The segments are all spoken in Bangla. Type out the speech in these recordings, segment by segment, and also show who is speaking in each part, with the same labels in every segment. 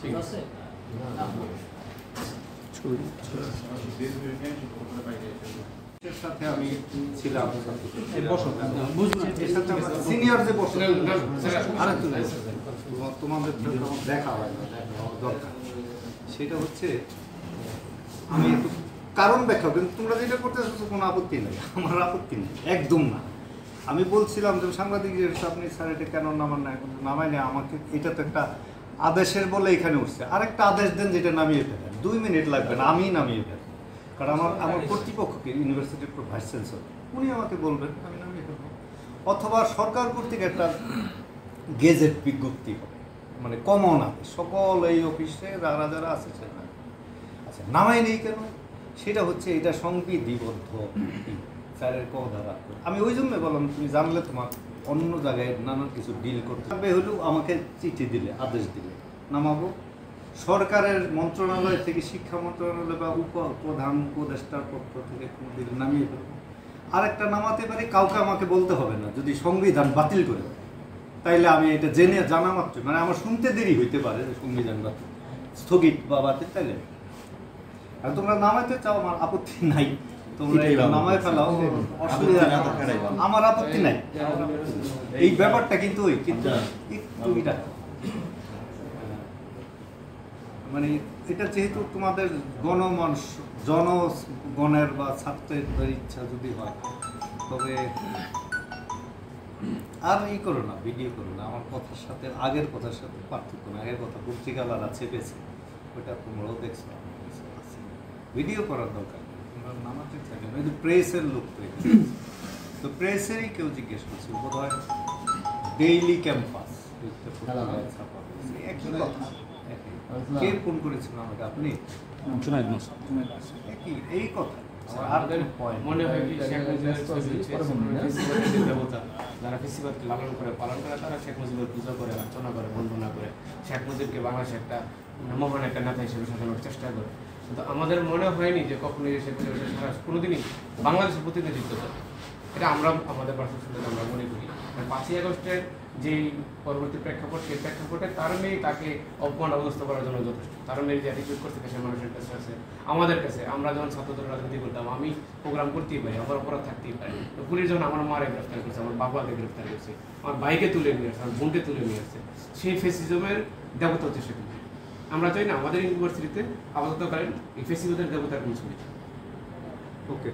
Speaker 1: ঠিক আছে সাথে আমি ছিলাম সিনিয়র যে বসে তোমাদের দেখা হয় না দরকার সেটা হচ্ছে আমি একটু কারণ ব্যাখ্যা কিন্তু তোমরা যেটা করতে চাচ্ছ কোনো আপত্তি নেই আমার আপত্তি নেই একদম না আমি বলছিলাম যে সাংবাদিক আপনি স্যার এটা কেন নামান না নামাই না আমাকে এটা তো একটা আদেশের বলে এখানে উঠছে আরেকটা আদেশ দেন যেটা নামিয়ে ফেলেন 2 মিনিট লাগবে না আমি নামিয়ে ফেলব কারণ আমার কর্তৃপক্ষকে ইউনিভার্সিটির ভাইস চ্যান্সেলর উনি আমাকে বলবেন আমি নামিয়ে ফেলব অথবা সরকার কর্তৃক একটা গেজেট বিজ্ঞপ্তি হবে মানে কমন আদেশ সকল এই অফিসে যারা যারা আছে সেটা আচ্ছা নামাই নেই কেন সেটা হচ্ছে এটা সংবিধিবদ্ধ স্যারের ধারা আমি ওই জন্য বললাম তুমি জানলে তোমার অন্য জায়গায় নানান কিছু ডিল করতে হবে হলেও আমাকে চিঠি দিলে আদেশ দিলে নামাবো সরকারের মন্ত্রণালয় থেকে শিক্ষা মন্ত্রণালয় বা প্রধান উপদেষ্টার পক্ষ থেকে কোনো দিলে নামিয়ে ফেলবো আরেকটা নামাতে পারি কাউকে আমাকে বলতে হবে না যদি সংবিধান বাতিল করে তাইলে আমি এটা জেনে জানা মাত্র মানে আমার শুনতে দেরি হইতে পারে যে সংবিধান বাতিল স্থগিত বা বাতিল তাইলে আর তোমরা নামাইতে চাও আমার আপত্তি নাই তোমরা নামায় ফেলাও অসুবিধা আমার আপত্তি নাই এই ব্যাপারটা কিন্তু একটু মানে এটা যেহেতু তোমাদের জনগণের বা ছাত্রদের ইচ্ছা যদি হয় তবে আর করো না ভিডিও করো না আমার কথার সাথে আগের কথার সাথে পার্থক্য না আগের কথা পত্রিকালারা চেপেছে ওটা তোমরাও দেখছো ভিডিও করার দরকার তোমরা নামাতে থাকে না কিন্তু প্রেসের লোক তো প্রেসেরই কেউ জিজ্ঞেস করছে বোধ হয় ডেইলি ক্যাম্পাস একই কথা কে ফোন করেছিল আমাকে আপনি এই কথা
Speaker 2: মনে হয় কি যারা ফেসিবাদকে লালন করে পালন করে তারা শেখ মুজিবের পূজা করে অর্চনা করে বন্দনা করে শেখ মুজিবকে বাংলাদেশে একটা মহান একটা নেতা হিসেবে সাজানোর চেষ্টা করে কিন্তু আমাদের মনে হয়নি যে কখনোই শেখ মুজিবের সারা কোনোদিনই বাংলাদেশের প্রতিনিধিত্ব করে এটা আমরা আমাদের পার্সেপশনে আমরা মনে করি 5ই আগস্টের যেই পরবর্তী প্রেক্ষাপট সেই প্রেক্ষাপটে তার মেয়ে তাকে অপমান অবস্থা করার জন্য যথেষ্ট তার মেয়ে যে অ্যাটিটিউড করতে দেশের মানুষের কাছে আছে আমাদের কাছে আমরা যখন ছাত্রদের রাজনীতি করতাম আমি প্রোগ্রাম করতেই পারি আমার অপরাধ থাকতেই পারি তো পুলিশ যখন আমার মারে গ্রেফতার করছে আমার বাবাকে গ্রেফতার করছে আমার ভাইকে তুলে নিয়ে আসছে আমার বোনকে তুলে নিয়ে আসছে সেই ফেসিজমের দেবতা হচ্ছে শেখ মুজিব আমরা চাই না আমাদের ইউনিভার্সিটিতে আপাততকালীন এই ফেসিবাদের দেবতার কোন ছবি
Speaker 1: ওকে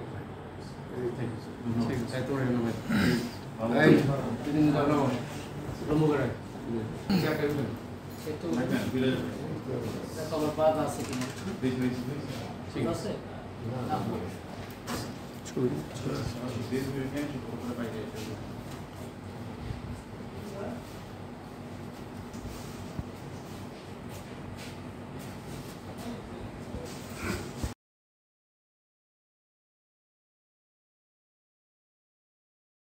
Speaker 1: ঠিক আছে
Speaker 3: ছবি